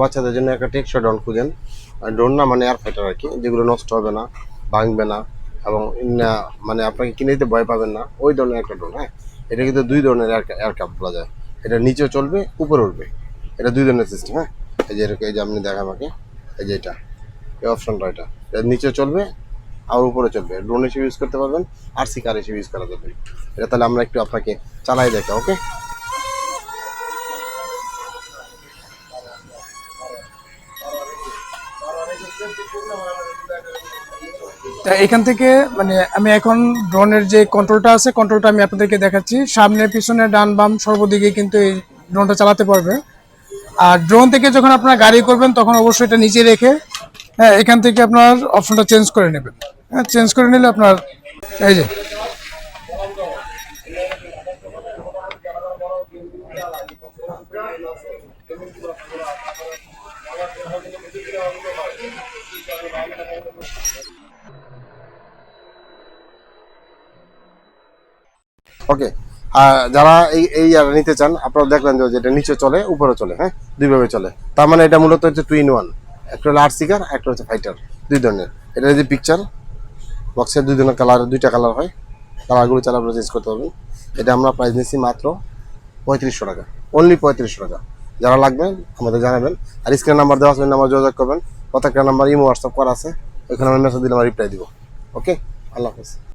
বাচ্চাদের জন্য একটা টেকসই ড্রোন খুঁজেন। ড্রোন না মানে এয়ার ফাইটার আর কি, যেগুলো নষ্ট হবে না, ভাঙবে না, এবং মানে আপনাকে কিনে দিতে ভয় পাবেন না, ওই ধরনের একটা ড্রোন। হ্যাঁ, এটা কিন্তু দুই ধরনের এয়ারক্রাফট বলা যায়। এটা নিচে চলবে, উপরে উঠবে, এটা দুই ধরনের সিস্টেম। হ্যাঁ, এই যে এই যে আপনি দেখা আমাকে, এই যে এটা, এই অপশনটা, এটা নিচে চলবে আর উপরে চলবে। ড্রোন হিসেবে ইউজ করতে পারবেন, আরসি কার হিসেবে ইউজ করা যাবে। এটা তাহলে আমরা একটু আপনাকে চালাই দেখা। ওকে, তা এখান থেকে মানে আমি এখন ড্রোনের যে কন্ট্রোলটা আছে, কন্ট্রোলটা আমি আপনাদেরকে দেখাচ্ছি। সামনে পিছনে ডান বাম সর্বদিকে কিন্তু এই ড্রোনটা চালাতে পারবে। আর ড্রোন থেকে যখন আপনারা গাড়ি করবেন তখন অবশ্যই এটা নিচে রেখে, হ্যাঁ, এখান থেকে আপনার অপশনটা চেঞ্জ করে নেবেন। হ্যাঁ, চেঞ্জ করে নিলে আপনার এই যে ওকে। যারা এই এই নিতে চান, আপনারা দেখলেন যে এটা নিচে চলে, উপরে চলে। হ্যাঁ, দুইভাবে চলে। তার মানে এটা মূলত হচ্ছে 2 in 1। একটা হলো আরসি কার, একটা হচ্ছে ফাইটার, দুই ধরনের। এটা যে পিকচার বক্সের দুই ধরনের কালার, দুইটা কালার হয়, কালারগুলো চালা আপনারা চেঞ্জ করতে পারবেন। এটা আমরা প্রাইস নিচ্ছি মাত্র 3500 টাকা, অনলি 3500 টাকা। যারা লাগবে আমাদের জানাবেন, আর স্ক্রিন নাম্বার দেওয়া আছে, নাম্বার যোগাযোগ করবেন। প্রত্যেকটা নাম্বার ইমো হোয়াটসঅ্যাপ করা আছে, ওইখানে আমি মেসেজ দিলে আমরা রিপ্লাই দিব। ওকে, আল্লাহ হাফেজ।